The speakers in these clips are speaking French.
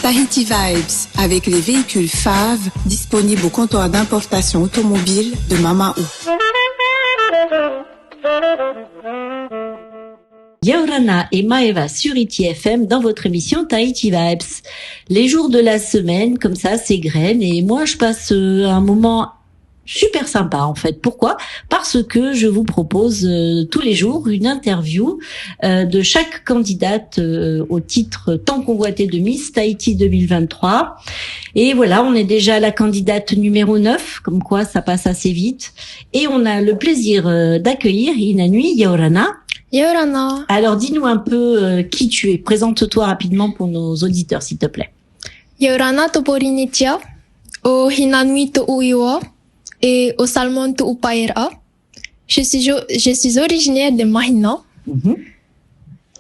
Tahiti Vibes, avec les véhicules FAV disponibles au comptoir d'importation automobile de Mamaou. Yaorana et Maeva sur ITI FM dans votre émission Tahiti Vibes. Les jours de la semaine, comme ça, s'égrènent et moi je passe un moment super sympa en fait. Pourquoi ? Parce que je vous propose tous les jours une interview de chaque candidate au titre tant convoité de Miss Tahiti 2023. Et voilà, on est déjà la candidate numéro 9, comme quoi ça passe assez vite. Et on a le plaisir d'accueillir Inanui Yaorana. Yaorana. Alors dis-nous un peu qui tu es. Présente-toi rapidement pour nos auditeurs s'il te plaît. Yaorana Toporinitia, o Hinanui to Uiwa. Et au Salmon to Upaira. Je suis originaire de Mahina. Mm-hmm.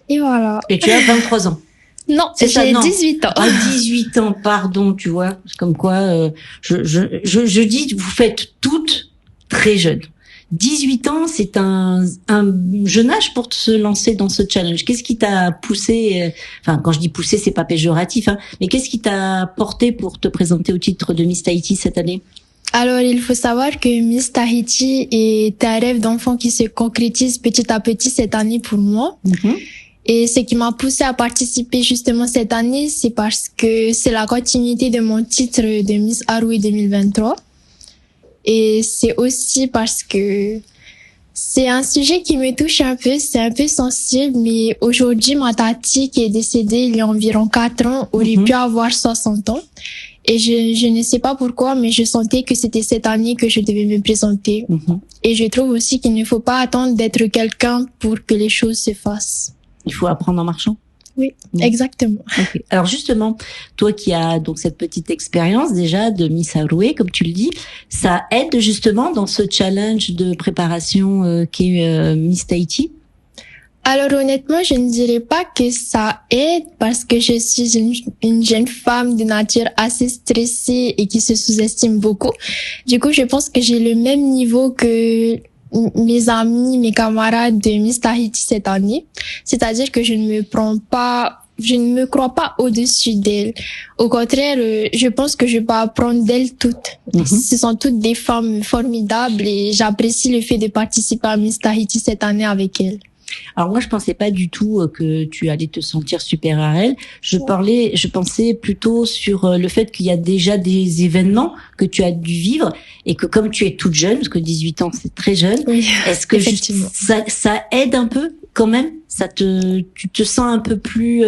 Et voilà. Et tu as 23 ans. Non, c'est ça, j'ai non. 18 ans. Ah, 18 ans, pardon, tu vois. C'est comme quoi, je dis, vous faites toutes très jeunes. 18 ans, c'est un jeune âge pour se lancer dans ce challenge. Qu'est-ce qui t'a poussé, enfin, quand je dis poussé, c'est pas péjoratif, hein, mais qu'est-ce qui t'a porté pour te présenter au titre de Miss Tahiti cette année? Alors, il faut savoir que Miss Tahiti est un rêve d'enfant qui se concrétise petit à petit cette année pour moi. Mm-hmm. Et ce qui m'a poussé à participer justement cette année, c'est parce que c'est la continuité de mon titre de Miss Hawaii 2023. Et c'est aussi parce que c'est un sujet qui me touche un peu, c'est un peu sensible, mais aujourd'hui, ma tati qui est décédée il y a environ 4 ans aurait pu avoir 60 ans. Et je ne sais pas pourquoi, mais je sentais que c'était cette année que je devais me présenter. Mm-hmm. Et je trouve aussi qu'il ne faut pas attendre d'être quelqu'un pour que les choses se fassent. Il faut apprendre en marchant. Oui, exactement. Okay. Alors justement, toi qui as donc cette petite expérience déjà de Miss Hawaii, comme tu le dis, ça aide justement dans ce challenge de préparation qu'est Miss Tahiti? Alors honnêtement, je ne dirais pas que ça aide parce que je suis une jeune femme de nature assez stressée et qui se sous-estime beaucoup. Du coup, je pense que j'ai le même niveau que mes amis, mes camarades de Miss Tahiti cette année. C'est-à-dire que je ne me crois pas au-dessus d'elles. Au contraire, je pense que je peux apprendre d'elles toutes. Mm-hmm. Ce sont toutes des femmes formidables et j'apprécie le fait de participer à Miss Tahiti cette année avec elles. Alors moi, je pensais pas du tout que tu allais te sentir supérieure à elle. Je pensais plutôt sur le fait qu'il y a déjà des événements que tu as dû vivre et que comme tu es toute jeune, parce que 18 ans c'est très jeune, oui, est-ce que ça aide un peu quand même? Tu te sens un peu plus,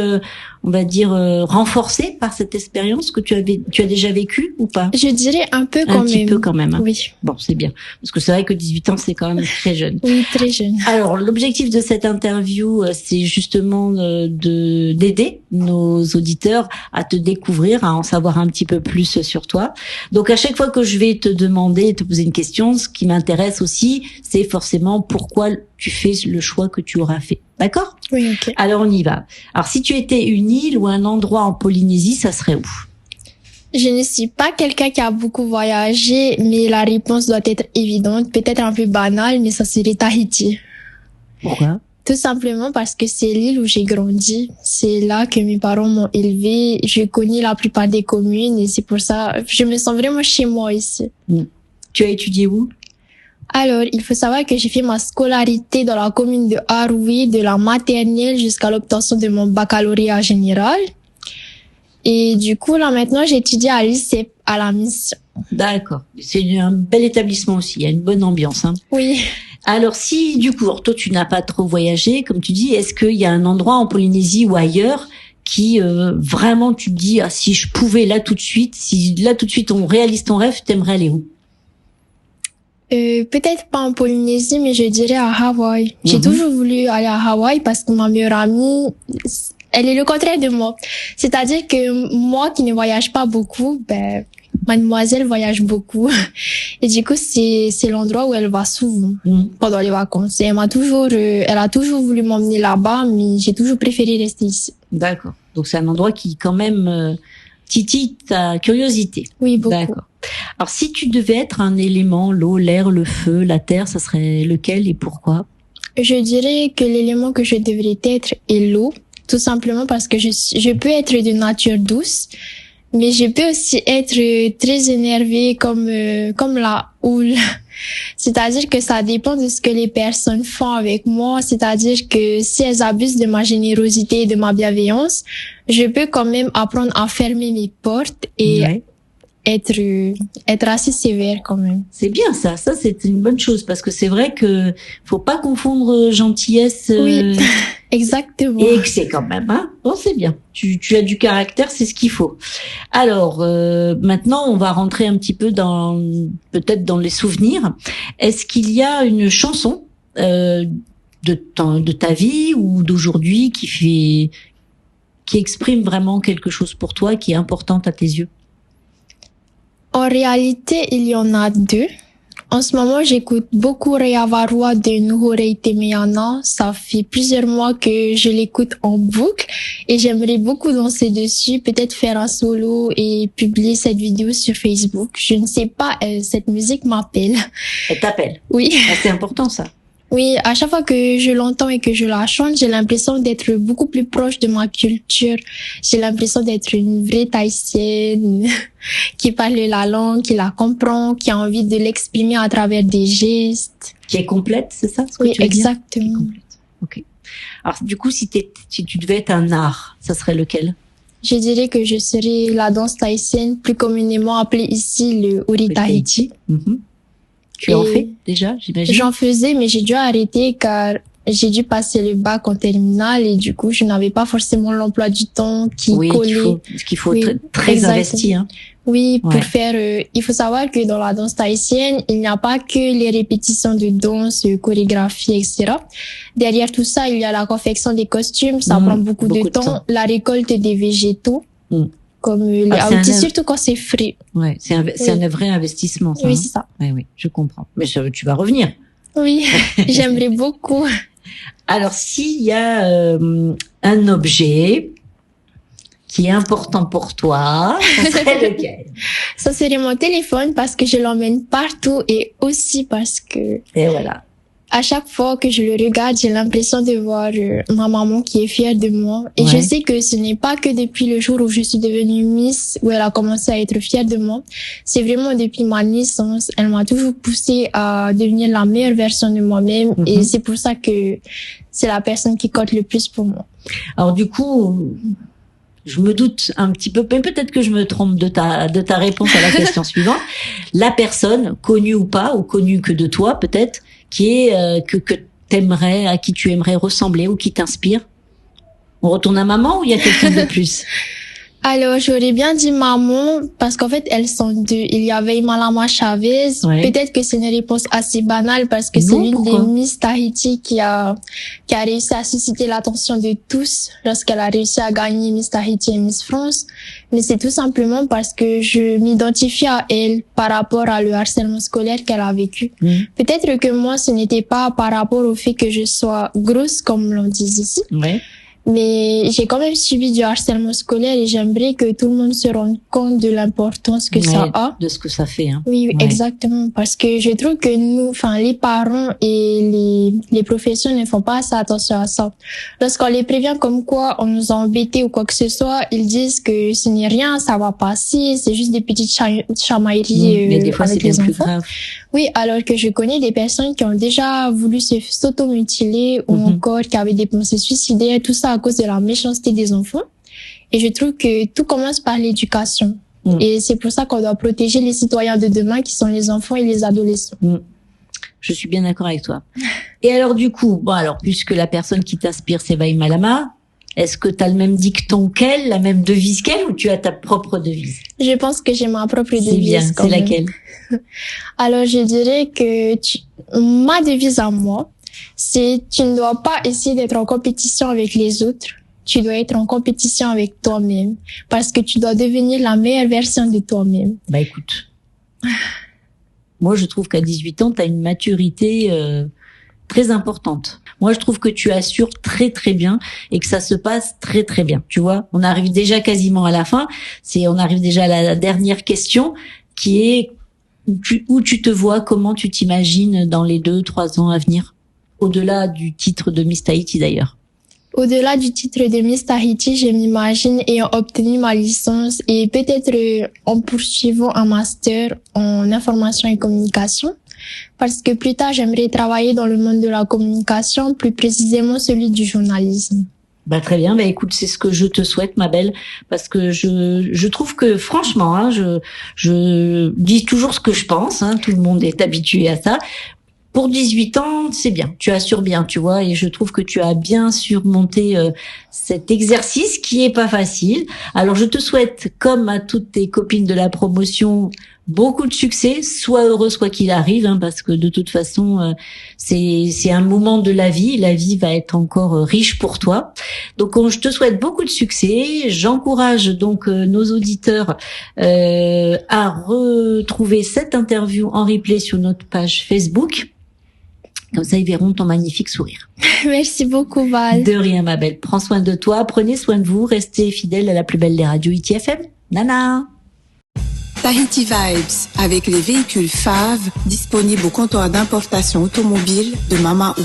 on va dire, renforcée par cette expérience que tu as déjà vécue ou pas? Je dirais un peu quand même. Un petit peu quand même. Hein. Oui. Bon, c'est bien. Parce que c'est vrai que 18 ans, c'est quand même très jeune. Oui, très jeune. Alors, l'objectif de cette interview, c'est justement d'aider nos auditeurs à te découvrir, à en savoir un petit peu plus sur toi. Donc, à chaque fois que je vais te demander, te poser une question, ce qui m'intéresse aussi, c'est forcément pourquoi tu fais le choix que tu auras fait. D'accord ? Oui, ok. Alors, on y va. Alors, si tu étais une île ou un endroit en Polynésie, ça serait où ? Je ne suis pas quelqu'un qui a beaucoup voyagé, mais la réponse doit être évidente, peut-être un peu banale, mais ça serait Tahiti. Pourquoi ? Tout simplement parce que c'est l'île où j'ai grandi. C'est là que mes parents m'ont élevée. Je connais la plupart des communes et c'est pour ça, je me sens vraiment chez moi ici. Tu as étudié où ? Alors, il faut savoir que j'ai fait ma scolarité dans la commune de Hawaii, de la maternelle jusqu'à l'obtention de mon baccalauréat général. Et du coup, là, maintenant, j'étudie à l'ICEP, à la Mission. D'accord. C'est un bel établissement aussi. Il y a une bonne ambiance, hein. Oui. Alors, si, du coup, toi, tu n'as pas trop voyagé, comme tu dis, est-ce qu'il y a un endroit en Polynésie ou ailleurs qui, vraiment, tu te dis, ah, si je pouvais là tout de suite, si là tout de suite on réalise ton rêve, t'aimerais aller où? Peut-être pas en Polynésie, mais je dirais à Hawaï. J'ai toujours voulu aller à Hawaï parce que ma meilleure amie, elle est le contraire de moi. C'est-à-dire que moi qui ne voyage pas beaucoup, mademoiselle voyage beaucoup. Et du coup, c'est l'endroit où elle va souvent pendant les vacances. Et elle a toujours voulu m'emmener là-bas, mais j'ai toujours préféré rester ici. D'accord. Donc c'est un endroit qui quand même titille ta curiosité. Oui, beaucoup. D'accord. Alors si tu devais être un élément, l'eau, l'air, le feu, la terre, ça serait lequel et pourquoi? Je dirais que l'élément que je devrais être est l'eau. tout simplement parce que je peux être de nature douce, mais je peux aussi être très énervée comme la houle. C'est-à-dire que ça dépend de ce que les personnes font avec moi. C'est-à-dire que si elles abusent de ma générosité et de ma bienveillance, je peux quand même apprendre à fermer mes portes et être assez sévère quand même. C'est bien ça c'est une bonne chose parce que c'est vrai que faut pas confondre gentillesse oui, exactement. et excès quand même, hein. Bon, c'est bien. Tu as du caractère, c'est ce qu'il faut. Alors maintenant, on va rentrer un petit peu peut-être dans les souvenirs. Est-ce qu'il y a une chanson de ta vie ou d'aujourd'hui qui exprime vraiment quelque chose pour toi, qui est importante à tes yeux? En réalité, il y en a deux. En ce moment, j'écoute beaucoup Rea Varua de Nuhore Temeana. Ça fait plusieurs mois que je l'écoute en boucle et j'aimerais beaucoup danser dessus, peut-être faire un solo et publier cette vidéo sur Facebook. Je ne sais pas, cette musique m'appelle. Elle t'appelle? Oui. Ah, c'est important ça. Oui, à chaque fois que je l'entends et que je la chante, j'ai l'impression d'être beaucoup plus proche de ma culture. J'ai l'impression d'être une vraie Tahitienne qui parle la langue, qui la comprend, qui a envie de l'exprimer à travers des gestes. Qui est complète, c'est ça ce que oui, tu veux exactement. dire? Complète. Ok. Alors du coup, si tu devais être un art, ça serait lequel? Je dirais que je serais la danse tahitienne, plus communément appelée ici le Uri Tahiti. Mm-hmm. Tu en fais déjà, j'imagine? J'en faisais, mais j'ai dû arrêter car j'ai dû passer le bac en terminale et du coup, je n'avais pas forcément l'emploi du temps qui collait. Qu'il faut très investi, hein. Oui, pour faire, il faut savoir que dans la danse tahitienne, il n'y a pas que les répétitions de danse, chorégraphie, etc. Derrière tout ça, il y a la confection des costumes, ça prend beaucoup de temps, la récolte des végétaux. Comme les outils, surtout quand c'est frais. Ouais, c'est un vrai investissement, ça. Oui, hein. c'est ça. Oui, je comprends. Mais tu vas revenir. Oui, j'aimerais beaucoup. Alors, s'il y a un objet qui est important pour toi, ça serait lequel? Ça serait mon téléphone parce que je l'emmène partout et aussi parce que... Et voilà. À chaque fois que je le regarde, j'ai l'impression de voir ma maman qui est fière de moi. Et je sais que ce n'est pas que depuis le jour où je suis devenue Miss, où elle a commencé à être fière de moi. C'est vraiment depuis ma naissance. Elle m'a toujours poussée à devenir la meilleure version de moi-même. Et c'est pour ça que c'est la personne qui compte le plus pour moi. Alors du coup, je me doute un petit peu, mais peut-être que je me trompe de ta réponse à la question suivante. La personne, connue ou pas, ou connue que de toi peut-être, qui est que t'aimerais, à qui tu aimerais ressembler ou qui t'inspire. On retourne à maman ou il y a quelqu'un de plus? Alors, j'aurais bien dit maman, parce qu'en fait, elles sont deux. Il y avait Malama Chavez. Peut-être que c'est une réponse assez banale parce que c'est l'une des Miss Tahiti qui a réussi à susciter l'attention de tous lorsqu'elle a réussi à gagner Miss Tahiti et Miss France. Mais c'est tout simplement parce que je m'identifie à elle par rapport à le harcèlement scolaire qu'elle a vécu. Peut-être que moi, ce n'était pas par rapport au fait que je sois grosse, comme l'on dit ici. Mais j'ai quand même subi du harcèlement scolaire et j'aimerais que tout le monde se rende compte de l'importance que ça a. De ce que ça fait, hein. Oui, exactement. Parce que je trouve que nous, enfin, les parents et les professeurs ne font pas assez attention à ça. Lorsqu'on les prévient comme quoi on nous a embêtés ou quoi que ce soit, ils disent que ce n'est rien, ça va passer, c'est juste des petites chamailleries mais des fois, avec c'est les bien enfants. Plus grave. Oui, alors que je connais des personnes qui ont déjà voulu s'automutiler ou encore qui avaient des pensées suicidaires, tout ça à cause de la méchanceté des enfants. Et je trouve que tout commence par l'éducation. Et c'est pour ça qu'on doit protéger les citoyens de demain qui sont les enfants et les adolescents. Je suis bien d'accord avec toi. Et alors du coup, puisque la personne qui t'inspire c'est Vai Malama, est-ce que tu as le même dicton qu'elle, la même devise qu'elle, ou tu as ta propre devise? Je pense que j'ai ma propre devise. C'est bien, c'est laquelle? Alors, je dirais que ma devise à moi, c'est tu ne dois pas essayer d'être en compétition avec les autres. Tu dois être en compétition avec toi-même. Parce que tu dois devenir la meilleure version de toi-même. Bah écoute, moi je trouve qu'à 18 ans, tu as une maturité très importante. Moi, je trouve que tu assures très très bien et que ça se passe très très bien. Tu vois, on arrive déjà quasiment à la fin. On arrive déjà à la dernière question qui est où tu te vois, comment tu t'imagines dans les 2-3 ans à venir, au-delà du titre de Miss Tahiti d'ailleurs. Au-delà du titre de Miss Tahiti, je m'imagine ayant obtenu ma licence et peut-être en poursuivant un master en information et communication. Parce que plus tard, j'aimerais travailler dans le monde de la communication, plus précisément celui du journalisme. Très bien. Écoute, c'est ce que je te souhaite, ma belle, parce que je trouve que franchement, hein, je dis toujours ce que je pense. Hein, tout le monde est habitué à ça. Pour 18 ans, c'est bien. Tu assures bien, tu vois, et je trouve que tu as bien surmonté cet exercice qui est pas facile. Alors, je te souhaite, comme à toutes tes copines de la promotion, beaucoup de succès. Sois heureuse quoi qu'il arrive, hein, parce que de toute façon, c'est un moment de la vie. La vie va être encore riche pour toi. Donc, je te souhaite beaucoup de succès. J'encourage donc nos auditeurs à retrouver cette interview en replay sur notre page Facebook. Comme ça, ils verront ton magnifique sourire. Merci beaucoup, Val. De rien, ma belle. Prends soin de toi, prenez soin de vous, restez fidèles à la plus belle des radios ITFM. Nana! Tahiti Vibes, avec les véhicules FAV, disponibles au comptoir d'importation automobile de Mama'u.